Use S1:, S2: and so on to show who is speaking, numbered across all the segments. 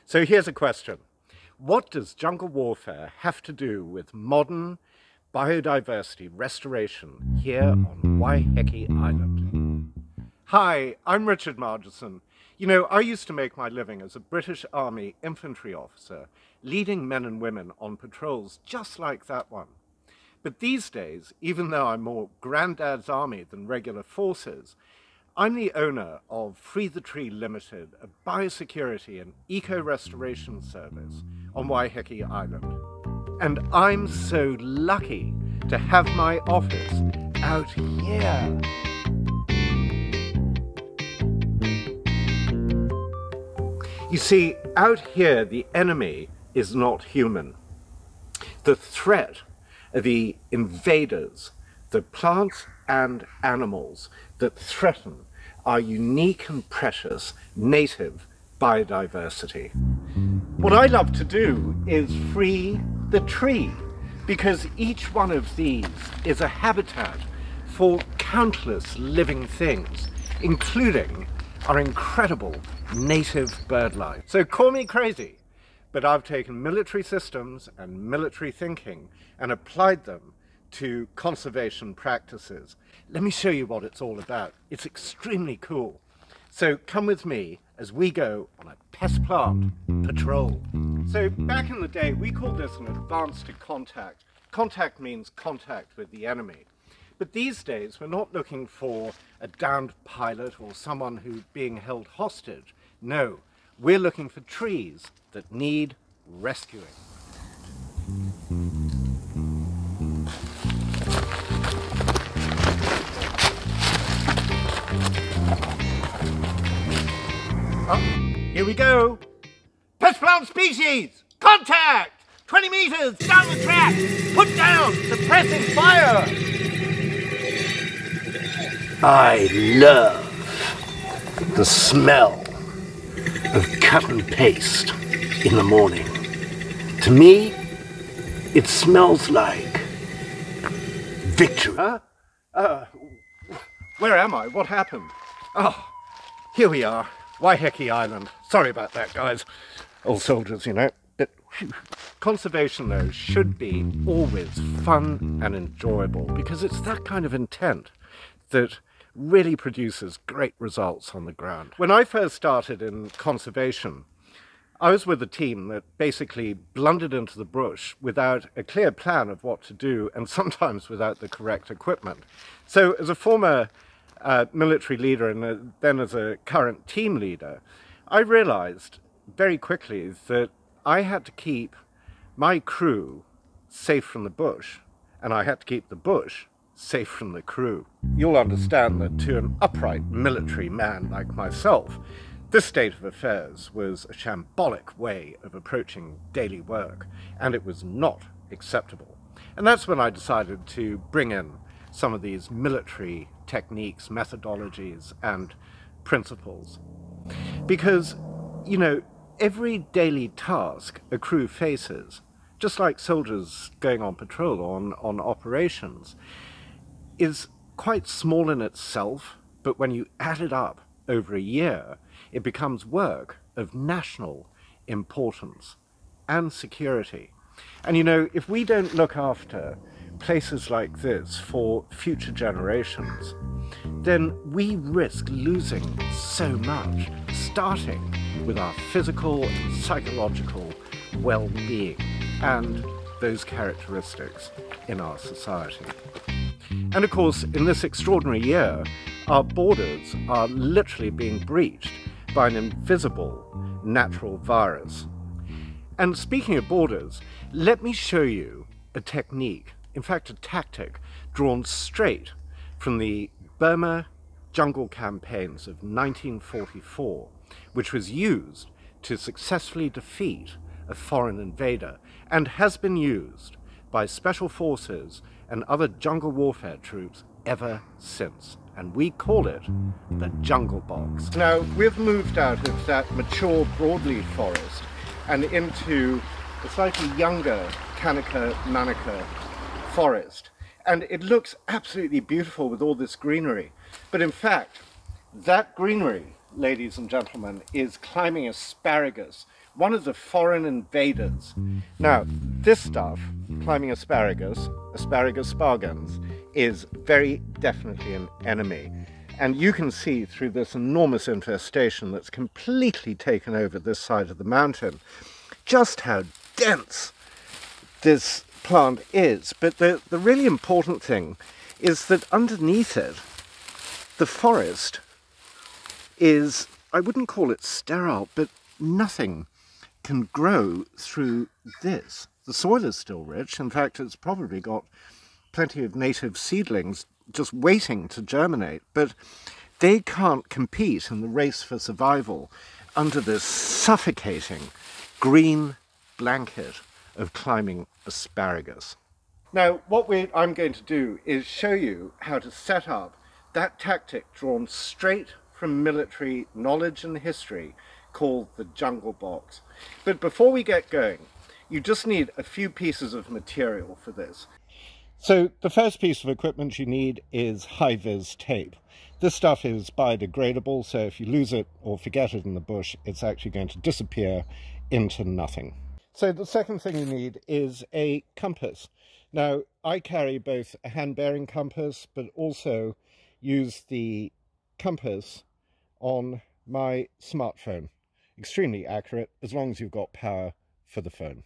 S1: So here's a question. What does jungle warfare have to do with modern biodiversity restoration here on Waiheke Island? Hi, I'm Richard Margison. You know, I used to make my living as a British Army infantry officer, leading men and women on patrols just like that one. But these days, even though I'm more Grandad's Army than regular forces, I'm the owner of Tree Ltd, a biosecurity and eco-restoration service on Waiheke Island. And I'm so lucky to have my office out here. You see, out here the enemy is not human. The threat are the invaders, the plants and animals that threaten our unique and precious native biodiversity. What I love to do is free the tree, because each one of these is a habitat for countless living things, including our incredible native bird life. So call me crazy, but I've taken military systems and military thinking and applied them to conservation practices. Let me show you what it's all about. It's extremely cool. So come with me as we go on a pest plant patrol. So back in the day, we called this an advance to contact. Contact means contact with the enemy. But these days, we're not looking for a downed pilot or someone who's being held hostage. No, we're looking for trees that need rescuing. Oh, here we go. Pest plant species, contact! 20 meters down the track, put down, suppressing fire. I love the smell of cut and paste in the morning. To me, it smells like victory. Where am I? What happened? Oh, here we are, Waiheke Island. Sorry about that, guys. Old soldiers, you know. But conservation, though, should be always fun and enjoyable, because it's that kind of intent that really produces great results on the ground. When I first started in conservation, I was with a team that basically blundered into the bush without a clear plan of what to do, and sometimes without the correct equipment. So as a former military leader and then as a current team leader, I realized very quickly that I had to keep my crew safe from the bush, and I had to keep the bush safe from the crew. You'll understand that to an upright military man like myself, this state of affairs was a shambolic way of approaching daily work, and it was not acceptable. And that's when I decided to bring in some of these military techniques, methodologies, and principles. Because, you know, every daily task a crew faces, just like soldiers going on patrol or on operations, is quite small in itself, but when you add it up over a year, it becomes work of national importance and security. And you know, if we don't look after places like this for future generations, then we risk losing so much, starting with our physical and psychological well-being and those characteristics in our society. And of course, in this extraordinary year, our borders are literally being breached by an invisible natural virus. And speaking of borders, let me show you a technique, in fact a tactic, drawn straight from the Burma jungle campaigns of 1944, which was used to successfully defeat a foreign invader and has been used by special forces and other jungle warfare troops ever since. And we call it the jungle box. Now, we've moved out of that mature broadleaf forest and into a slightly younger Kanaka forest. And it looks absolutely beautiful with all this greenery. But in fact, that greenery ladies and gentlemen, is climbing asparagus, one of the foreign invaders. Now, this stuff, climbing asparagus, Asparagus spargans, is very definitely an enemy. And you can see through this enormous infestation that's completely taken over this side of the mountain just how dense this plant is. But the really important thing is that underneath it, the forest is, I wouldn't call it sterile, but nothing can grow through this. The soil is still rich. In fact, it's probably got plenty of native seedlings just waiting to germinate, but they can't compete in the race for survival under this suffocating green blanket of climbing asparagus. Now, what I'm going to do is show you how to set up that tactic drawn straight from military knowledge and history called the jungle box. But before we get going, you just need a few pieces of material for this. So the first piece of equipment you need is high-vis tape. This stuff is biodegradable, so if you lose it or forget it in the bush, it's actually going to disappear into nothing. So the second thing you need is a compass. Now, I carry both a hand-bearing compass, but also use the compass on my smartphone. Extremely accurate, as long as you've got power for the phone.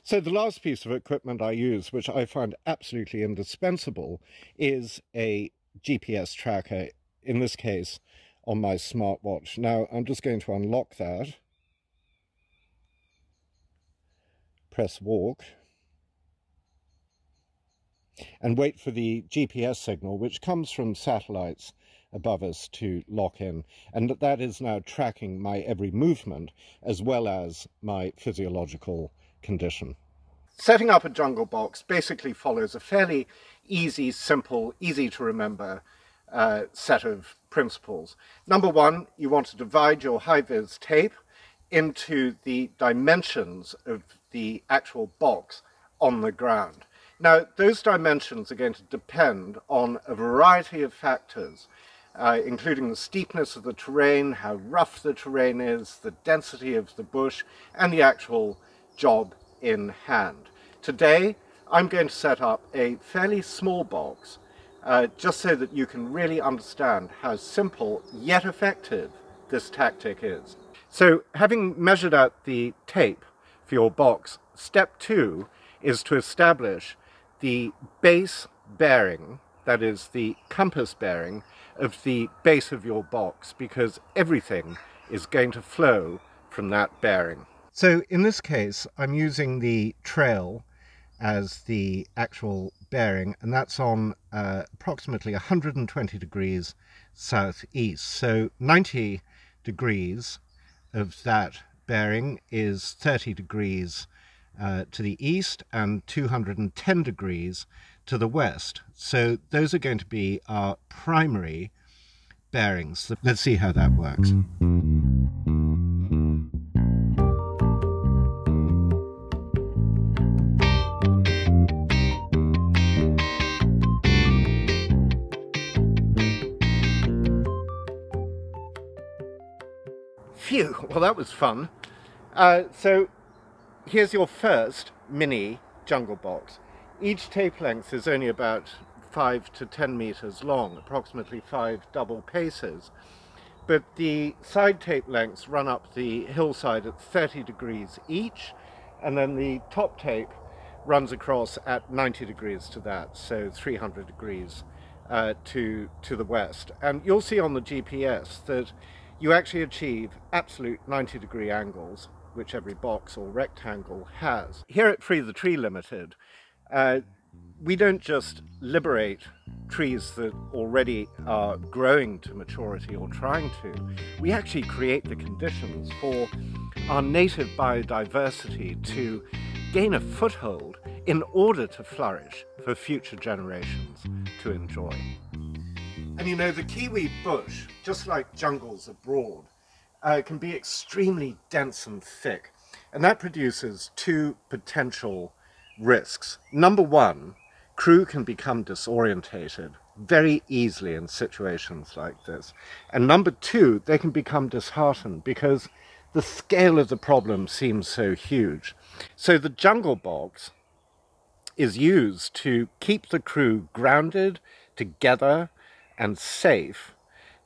S1: So the last piece of equipment I use, which I find absolutely indispensable, is a GPS tracker, in this case on my smartwatch. Now I'm just going to unlock that, press walk, and wait for the GPS signal, which comes from satellites above us, to lock in, and that is now tracking my every movement as well as my physiological condition. Setting up a jungle box basically follows a fairly easy, simple, easy to remember set of principles. Number one, you want to divide your high-vis tape into the dimensions of the actual box on the ground. Now, those dimensions are going to depend on a variety of factors, including the steepness of the terrain, how rough the terrain is, the density of the bush, and the actual job in hand. Today, I'm going to set up a fairly small box, just so that you can really understand how simple yet effective this tactic is. So, having measured out the tape for your box, step 2 is to establish the base bearing, that is the compass bearing, of the base of your box, because everything is going to flow from that bearing. So in this case, I'm using the trail as the actual bearing, and that's on approximately 120 degrees southeast. So 90 degrees of that bearing is 30 degrees to the east and 210 degrees to the west. So those are going to be our primary bearings. So let's see how that works. Phew, well that was fun. So here's your first mini jungle box. Each tape length is only about 5 to 10 meters long, approximately 5 double paces. But the side tape lengths run up the hillside at 30 degrees each, and then the top tape runs across at 90 degrees to that, so 300 degrees to the west. And you'll see on the GPS that you actually achieve absolute 90-degree angles, which every box or rectangle has. Here at Tree Ltd, we don't just liberate trees that already are growing to maturity or trying to. We actually create the conditions for our native biodiversity to gain a foothold in order to flourish for future generations to enjoy. And you know, the Kiwi bush, just like jungles abroad, can be extremely dense and thick, and that produces two potential risks. Number one, crew can become disorientated very easily in situations like this. And number two, they can become disheartened because the scale of the problem seems so huge. So the jungle box is used to keep the crew grounded, together, and safe,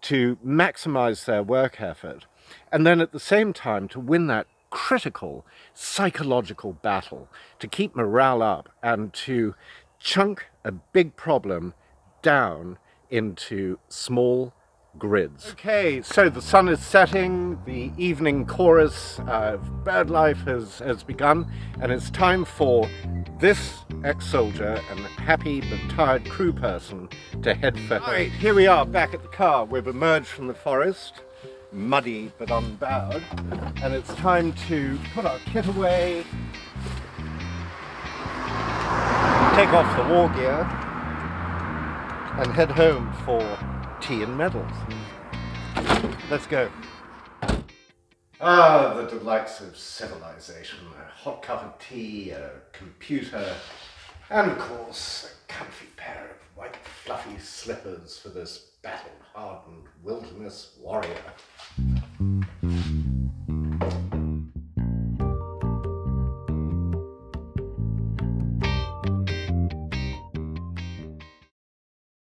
S1: to maximize their work effort, and then at the same time to win that critical psychological battle, to keep morale up and to chunk a big problem down into small grids. Okay, so the sun is setting, the evening chorus of bird life has begun, and it's time for this ex-soldier and happy but tired crew person to head for home. Right, here we are back at the car. We've emerged from the forest, muddy but unbowed, and it's time to put our kit away, take off the war gear, and head home for tea and medals. Let's go. Ah, the delights of civilization. A hot cup of tea, a computer, and of course a comfy pair of white fluffy slippers for this battle-hardened wilderness warrior.